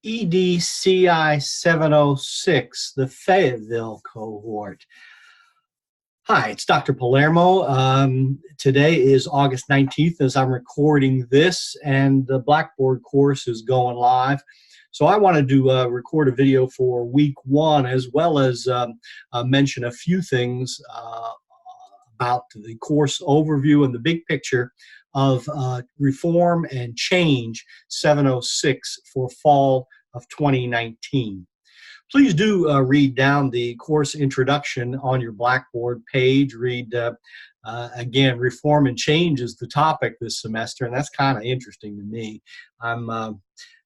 EDCI 706, the Fayetteville cohort. Hi, it's Dr. Palermo. Today is August 19th as I'm recording this, and the Blackboard course is going live. So I wanted to record a video for week one, as well as mention a few things about the course overview and the big picture of Reform and Change 706 for fall of 2019. Please do read down the course introduction on your Blackboard page. Read, again, Reform and Change is the topic this semester, and that's kind of interesting to me.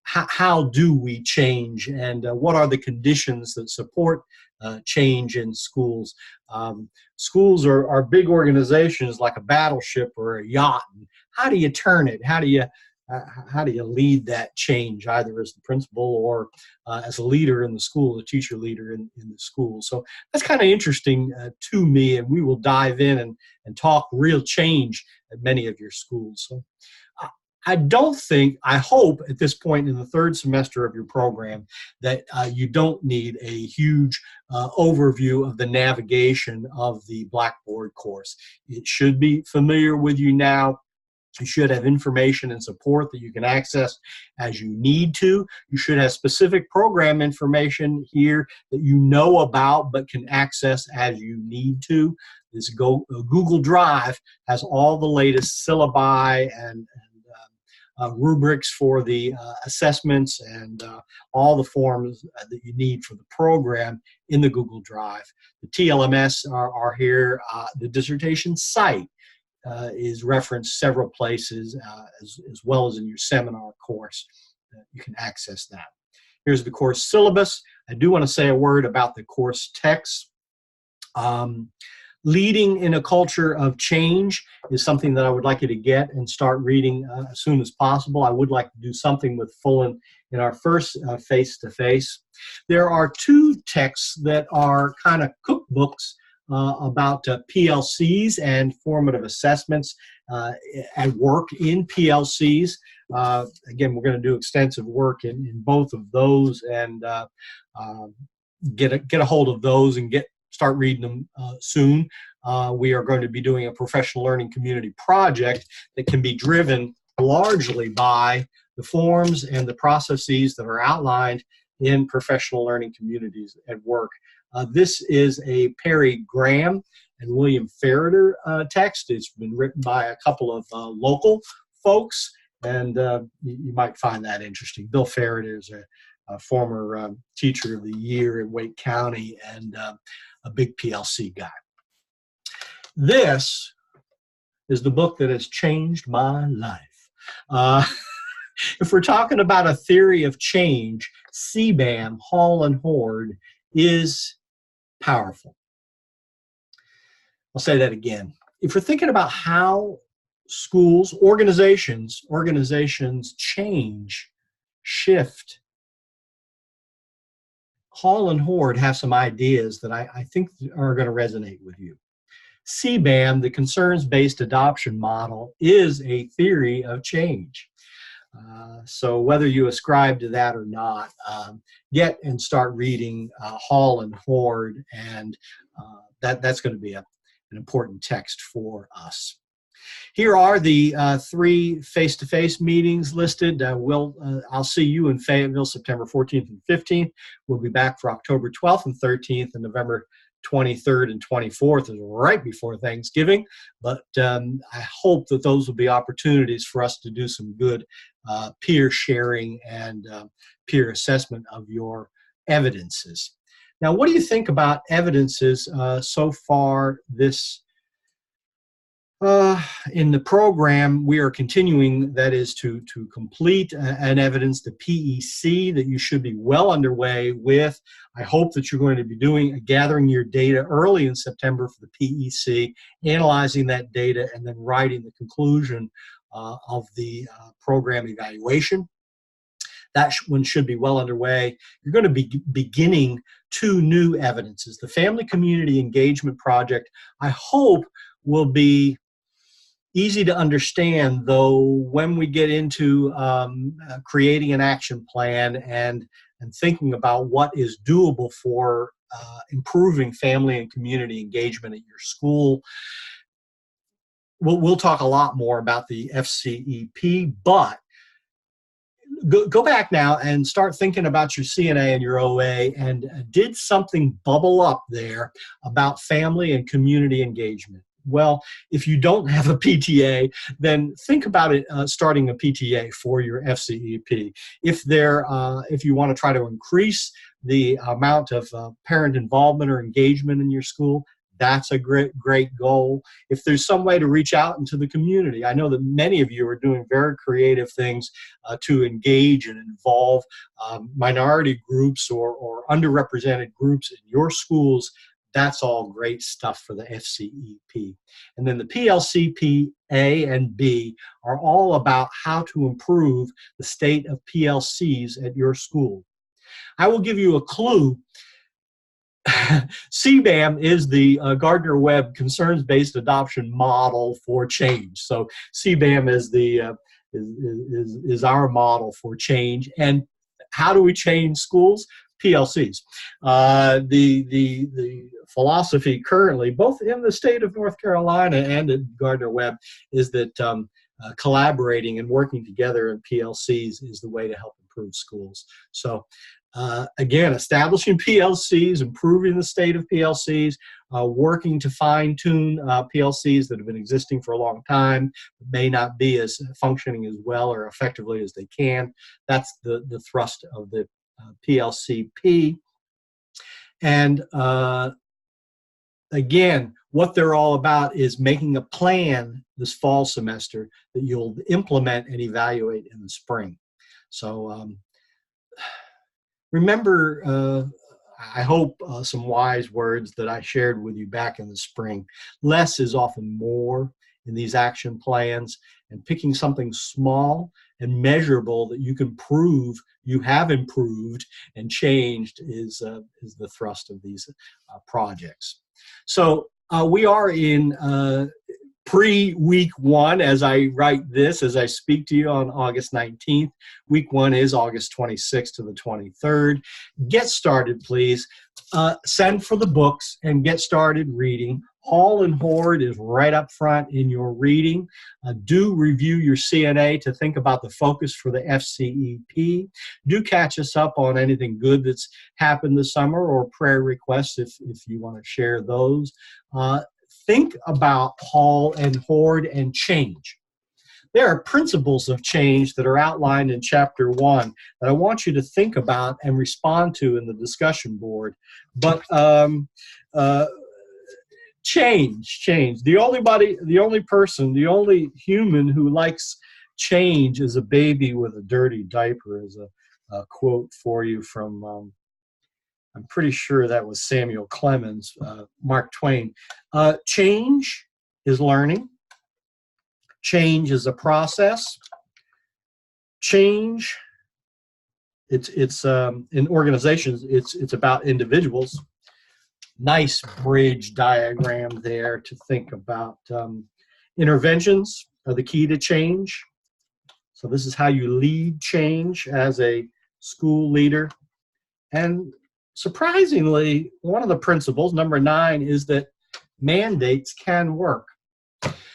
How do we change, and what are the conditions that support change in schools? Schools are big organizations like a battleship or a yacht. And how do you turn it? How do you lead that change, either as the principal or as a leader in the school, a teacher leader in the school? So that's kind of interesting to me, and we will dive in and talk real change at many of your schools. So I hope at this point in the third semester of your program that you don't need a huge overview of the navigation of the Blackboard course. It should be familiar with you now. You should have information and support that you can access as you need to. You should have specific program information here that you know about but can access as you need to. This Google Drive has all the latest syllabi and rubrics for the assessments and all the forms that you need for the program in the Google Drive. The TLMS are here. The dissertation site is referenced several places, as well as in your seminar course. You can access that. Here's the course syllabus. I do want to say a word about the course text. Leading in a Culture of Change is something that I would like you to get and start reading as soon as possible. I would like to do something with Fullen in our first face-to-face. There are two texts that are kind of cookbooks about PLCs and formative assessments at work in PLCs. Again, we're going to do extensive work in both of those, and get a hold of those and start reading them soon. We are going to be doing a professional learning community project that can be driven largely by the forms and the processes that are outlined in professional learning communities at work. This is a Perry Graham and William Ferreter text. It's been written by a couple of local folks, and you might find that interesting. Bill Ferreter is a former teacher of the year in Wake County and a big PLC guy. This is the book that has changed my life. If we're talking about a theory of change, CBAM, Hall and Horde, is powerful. I'll say that again. If we're thinking about how schools, organizations change, shift, Hall and Horde have some ideas that I think are going to resonate with you. CBAM, the concerns-based adoption model, is a theory of change. So whether you ascribe to that or not, get and start reading Hall and Horde, and that's going to be an important text for us. Here are the three face-to-face meetings listed. I'll see you in Fayetteville September 14th and 15th. We'll be back for October 12th and 13th, and November 23rd and 24th is right before Thanksgiving. But I hope that those will be opportunities for us to do some good peer sharing and peer assessment of your evidences. Now, what do you think about evidences so far this in the program? We are continuing, that is, to complete an evidence, the PEC, that you should be well underway with. I hope that you're going to be gathering your data early in September for the PEC, analyzing that data, and then writing the conclusion of the program evaluation. That one should be well underway. You're going to be beginning two new evidences. The Family Community Engagement Project, I hope, will be easy to understand, though, when we get into creating an action plan and thinking about what is doable for improving family and community engagement at your school. We'll talk a lot more about the FCEP, but go back now and start thinking about your CNA and your OA, and did something bubble up there about family and community engagement? Well, if you don't have a PTA, then think about it starting a PTA for your FCEP. If you want to try to increase the amount of parent involvement or engagement in your school, that's a great goal. If there's some way to reach out into the community, I know that many of you are doing very creative things to engage and involve minority groups or underrepresented groups in your schools. That's all great stuff for the FCEP. And then the PLCP A and B are all about how to improve the state of PLCs at your school. I will give you a clue. CBAM is the Gardner-Webb Concerns-Based Adoption Model for Change. So CBAM is our model for change. And how do we change schools? PLCs. The philosophy currently, both in the state of North Carolina and at Gardner-Webb, is that collaborating and working together in PLCs is the way to help improve schools. So again, establishing PLCs, improving the state of PLCs, working to fine-tune PLCs that have been existing for a long time, may not be as functioning as well or effectively as they can. That's the thrust of the PLCP. And again, what they're all about is making a plan this fall semester that you'll implement and evaluate in the spring. So remember, I hope some wise words that I shared with you back in the spring. Less is often more in these action plans, and picking something small and measurable that you can prove you have improved and changed is the thrust of these projects. So we are in pre-week one as I write this, as I speak to you on August 19th. Week one is August 26th to the 23rd. Get started, please. Send for the books and get started reading. Hall and Hoard is right up front in your reading. Do review your CNA to think about the focus for the FCEP. Do catch us up on anything good that's happened this summer or prayer requests if you want to share those. Think about Hall and Hoard and change. There are principles of change that are outlined in Chapter 1 that I want you to think about and respond to in the discussion board. But change. The only human who likes change is a baby with a dirty diaper, is a quote for you from, I'm pretty sure that was Samuel Clemens, Mark Twain. Change is learning. Change is a process. Change, it's in organizations, it's about individuals. Nice bridge diagram there to think about. Interventions are the key to change. So this is how you lead change as a school leader. And surprisingly, one of the principles, number 9, is that mandates can work.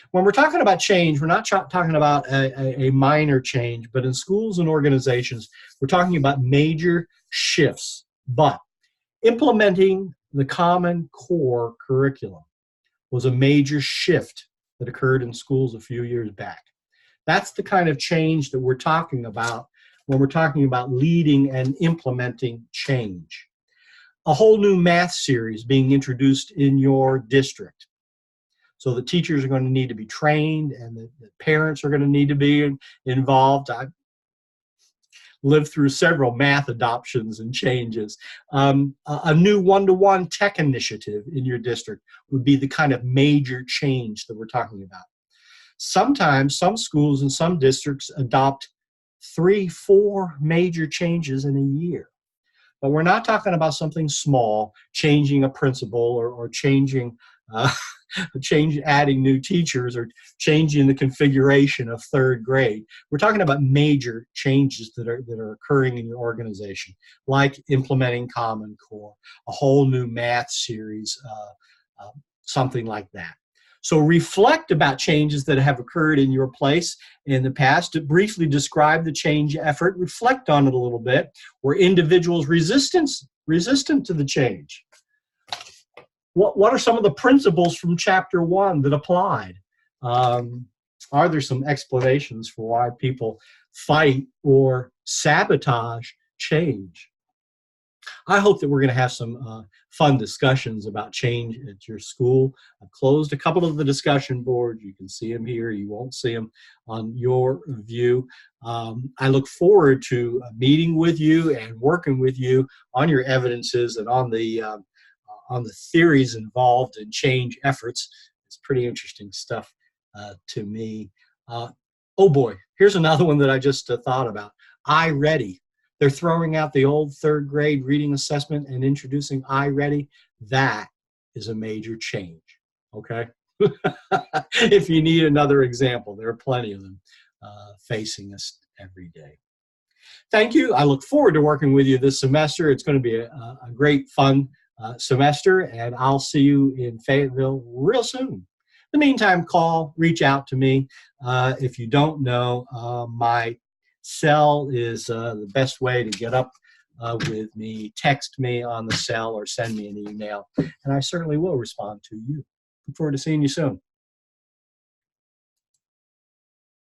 When we're talking about change, we're not talking about a minor change, but in schools and organizations, we're talking about major shifts. But implementing the Common Core curriculum was a major shift that occurred in schools a few years back. That's the kind of change that we're talking about when we're talking about leading and implementing change. A whole new math series being introduced in your district. So the teachers are going to need to be trained, and the parents are going to need to be involved. I've lived through several math adoptions and changes. A new one-to-one tech initiative in your district would be the kind of major change that we're talking about. Sometimes some schools and some districts adopt 3-4 major changes in a year. But we're not talking about something small, changing a principle or changing adding new teachers or changing the configuration of third grade. We're talking about major changes that are occurring in your organization, like implementing Common Core, a whole new math series, something like that. So reflect about changes that have occurred in your place in the past. To briefly describe the change effort, reflect on it a little bit. Were individuals resistant to the change? What are some of the principles from chapter 1 that applied? Are there some explanations for why people fight or sabotage change? I hope that we're going to have some fun discussions about change at your school. I've closed a couple of the discussion boards. You can see them here. You won't see them on your view. I look forward to meeting with you and working with you on your evidences and on the theories involved in change efforts. It's pretty interesting stuff to me. Oh boy, here's another one that I just thought about. iReady. They're throwing out the old third grade reading assessment and introducing iReady. That is a major change, okay? If you need another example, there are plenty of them facing us every day. Thank you. I look forward to working with you this semester. It's going to be a great, fun semester, and I'll see you in Fayetteville real soon. In the meantime, reach out to me. If you don't know, my cell is the best way to get up with me. Text me on the cell or send me an email, and I certainly will respond to you. Look forward to seeing you soon.